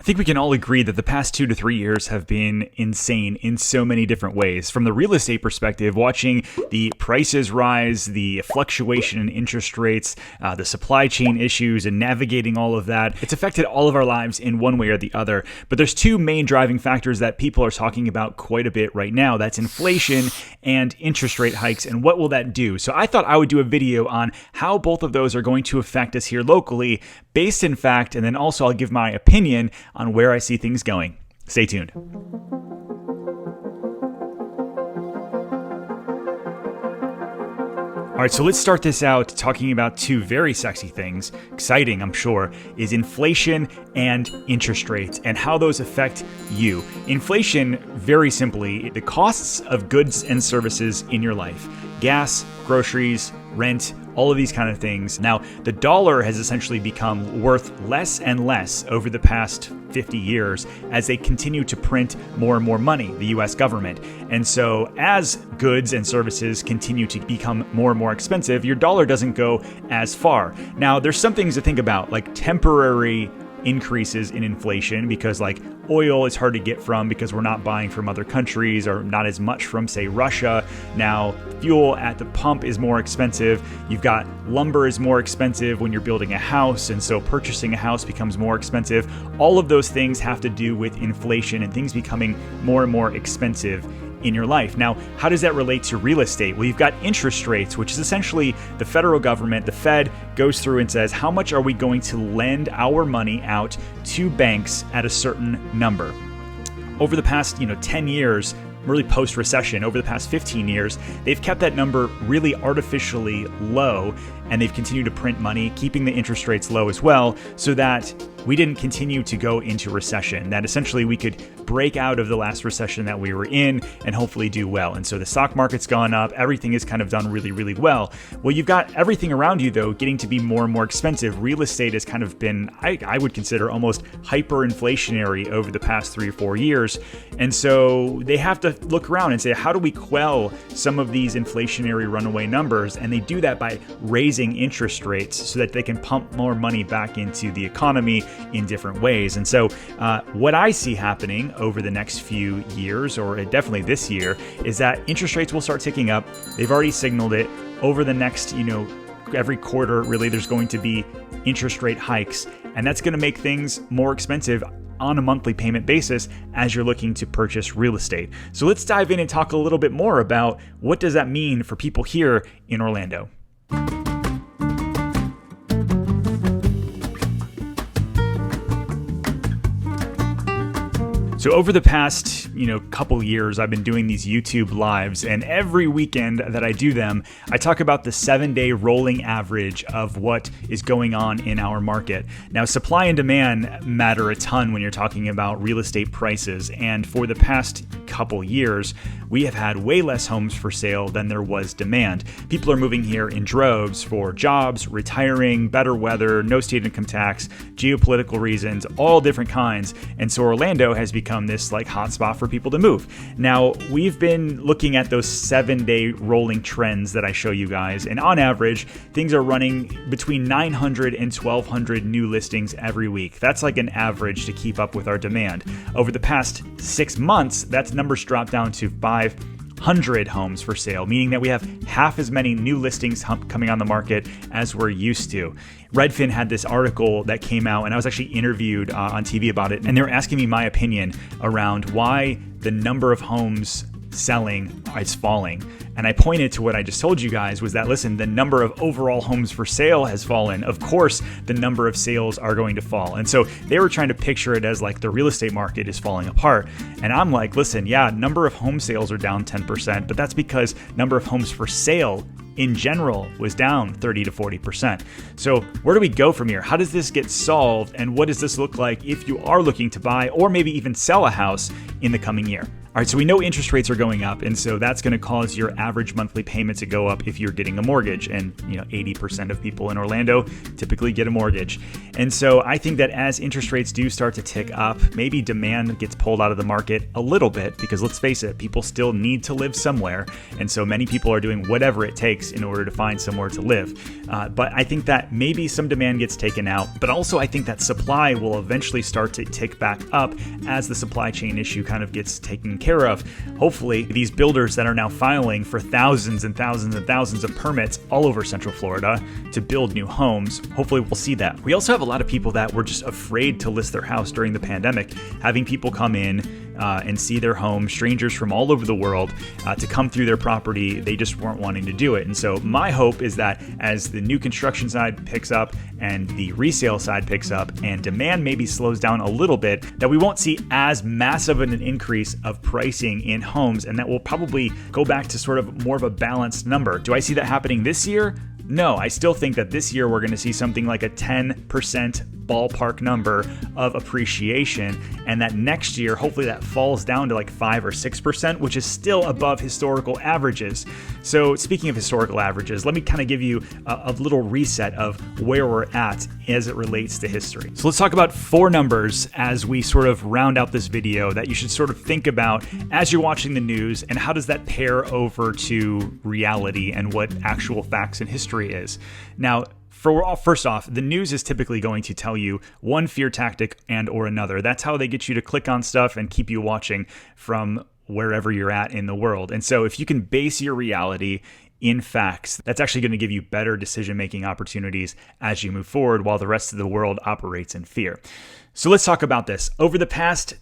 think we can all agree that the past 2 to 3 years have been insane in so many different ways. From the real estate perspective, watching the prices rise, the fluctuation in interest rates, the supply chain issues, and navigating all of that, it's affected all of our lives in one way or the other. But there's two main driving factors that people are talking about quite a bit right now. That's inflation and interest rate hikes, and what will that do? So I thought I would do a video on how both of those are going to affect us here locally, based in fact, and then also I'll give my opinion on where I see things going. Stay tuned. All right, so let's start this out talking about two very sexy things, exciting, I'm sure, is inflation and interest rates and how those affect you. Inflation, very simply, the costs of goods and services in your life. Gas, groceries, rent, all of these kind of things. Now, the dollar has essentially become worth less and less over the past 50 years as they continue to print more and more money, the US government. And so as goods and services continue to become more and more expensive, your dollar doesn't go as far. Now, there's some things to think about, like temporary increases in inflation, because like oil is hard to get from because we're not buying from other countries, or not as much from, say, Russia. Now, fuel at the pump is more expensive. You've got lumber is more expensive when you're building a house, and so purchasing a house becomes more expensive. All of those things have to do with inflation and things becoming more and more expensive in your life. Now, how does that relate to real estate? Well, you've got interest rates, which is essentially the federal government, the Fed, goes through and says, how much are we going to lend our money out to banks at a certain number? Over the past, 10 years, really post-recession, over the past 15 years, they've kept that number really artificially low, and they've continued to print money, keeping the interest rates low as well, so that we didn't continue to go into recession, that essentially we could break out of the last recession that we were in and hopefully do well. And so the stock market's gone up, everything is kind of done really, really well. Well, you've got everything around you, though, getting to be more and more expensive. Real estate has kind of been, I would consider, almost hyperinflationary over the past 3 or 4 years. And so they have to look around and say, how do we quell some of these inflationary runaway numbers? And they do that by raising interest rates so that they can pump more money back into the economy in different ways. And so what I see happening over the next few years, or definitely this year, is that interest rates will start ticking up. They've already signaled it. Over the next, every quarter, really, there's going to be interest rate hikes, and that's going to make things more expensive on a monthly payment basis as you're looking to purchase real estate. So let's dive in and talk a little bit more about what does that mean for people here in Orlando. So over the past, couple years, I've been doing these YouTube lives, and every weekend that I do them, I talk about the 7-day rolling average of what is going on in our market. Now, supply and demand matter a ton when you're talking about real estate prices, and for the past couple years, we have had way less homes for sale than there was demand. People are moving here in droves for jobs, retiring, better weather, no state income tax, geopolitical reasons, all different kinds, and so Orlando has become this hotspot for people to move. Now, we've been looking at those 7-day rolling trends that I show you guys, and on average, things are running between 900 and 1,200 new listings every week. That's like an average to keep up with our demand. Over the past 6 months, that number's dropped down to 500 homes for sale, meaning that we have half as many new listings coming on the market as we're used to. Redfin had this article that came out, and I was actually interviewed on TV about it, and they were asking me my opinion around why the number of homes selling is falling. And I pointed to what I just told you guys, was that, listen, the number of overall homes for sale has fallen. Of course, the number of sales are going to fall. And so they were trying to picture it as like the real estate market is falling apart. And I'm like, listen, yeah, number of home sales are down 10%, but that's because number of homes for sale in general was down 30 to 40%. So where do we go from here? How does this get solved? And what does this look like if you are looking to buy or maybe even sell a house in the coming year? All All right, so we know interest rates are going up, and so that's going to cause your average monthly payment to go up if you're getting a mortgage. And 80% of people in Orlando typically get a mortgage. And so I think that as interest rates do start to tick up, maybe demand gets pulled out of the market a little bit, because let's face it, people still need to live somewhere. And so many people are doing whatever it takes in order to find somewhere to live. But I think that maybe some demand gets taken out, but also I think that supply will eventually start to tick back up as the supply chain issue kind of gets taken care of. Hopefully, these builders that are now filing for thousands and thousands and thousands of permits all over Central Florida to build new homes, hopefully we'll see that. We also have a lot of people that were just afraid to list their house during the pandemic, having people come in and see their home, strangers from all over the world, to come through their property. They just weren't wanting to do it. And so my hope is that as the new construction side picks up and the resale side picks up and demand maybe slows down a little bit, that we won't see as massive an increase of pricing in homes, and that will probably go back to sort of more of a balanced number. Do I see that happening this year? No, I still think that this year we're going to see something like a 10% ballpark number of appreciation, and that next year, hopefully that falls down to like 5 or 6%, which is still above historical averages. So speaking of historical averages, let me kind of give you a little reset of where we're at as it relates to history. So let's talk about 4 numbers as we sort of round out this video that you should sort of think about as you're watching the news, and how does that pair over to reality and what actual facts and history is. Now, first off, the news is typically going to tell you one fear tactic and or another. That's how they get you to click on stuff and keep you watching from wherever you're at in the world. And so if you can base your reality in facts, that's actually going to give you better decision-making opportunities as you move forward while the rest of the world operates in fear. So let's talk about this. Over the past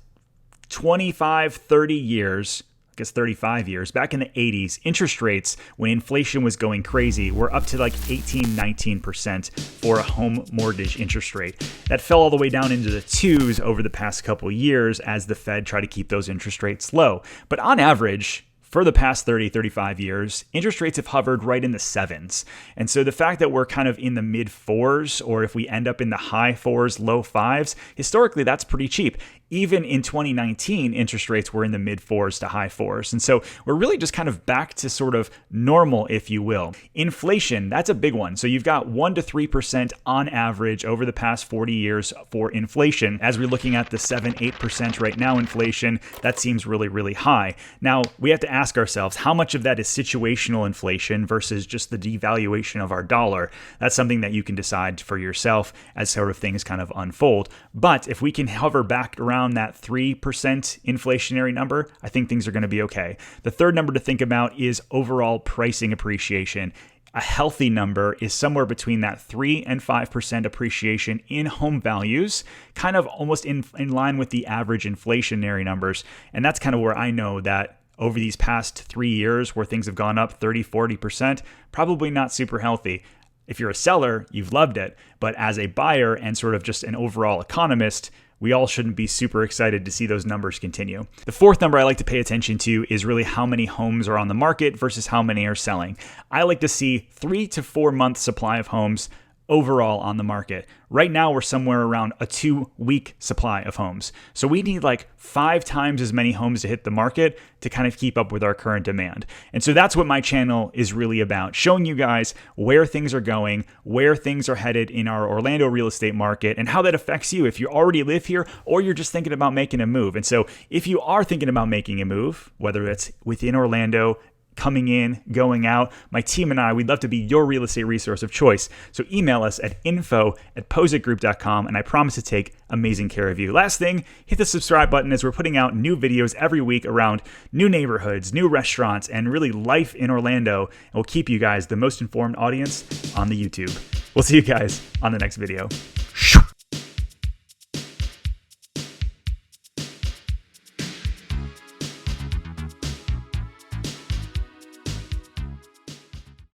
25, 30 years, I guess 35 years, back in the 80s, interest rates, when inflation was going crazy, were up to like 18, 19% for a home mortgage interest rate. That fell all the way down into the 2s over the past couple years as the Fed tried to keep those interest rates low. But on average, for the past 30, 35 years, interest rates have hovered right in the 7s. And so the fact that we're kind of in the mid 4s, or if we end up in the high 4s, low 5s, historically, that's pretty cheap. Even in 2019, interest rates were in the mid 4s to high 4s. And so we're really just kind of back to sort of normal, if you will. Inflation, that's a big one. So you've got 1 to 3% on average over the past 40 years for inflation. As we're looking at the 7, 8% right now inflation, that seems really, really high. Now, we have to ask ourselves, how much of that is situational inflation versus just the devaluation of our dollar? That's something that you can decide for yourself as sort of things kind of unfold. But if we can hover back around that 3% inflationary number, I think things are going to be okay. The third number to think about is overall pricing appreciation. A healthy number is somewhere between that 3 and 5% appreciation in home values, kind of almost in line with the average inflationary numbers. And that's kind of where I know that over these past 3 years where things have gone up 30, 40%, probably not super healthy. If you're a seller, you've loved it. But as a buyer and sort of just an overall economist, we all shouldn't be super excited to see those numbers continue. The fourth number I like to pay attention to is really how many homes are on the market versus how many are selling. I like to see 3 to 4 month supply of homes overall on the market. Right now, we're somewhere around a 2-week supply of homes. So we need like 5 times as many homes to hit the market to kind of keep up with our current demand. And so that's what my channel is really about, showing you guys where things are going, where things are headed in our Orlando real estate market, and how that affects you if you already live here or you're just thinking about making a move. And so if you are thinking about making a move, whether it's within Orlando, coming in, going out, my team and I, we'd love to be your real estate resource of choice. So email us at info@pozekgroup.com, and I promise to take amazing care of you. Last thing, hit the subscribe button as we're putting out new videos every week around new neighborhoods, new restaurants, and really life in Orlando. And we'll keep you guys the most informed audience on the YouTube. We'll see you guys on the next video.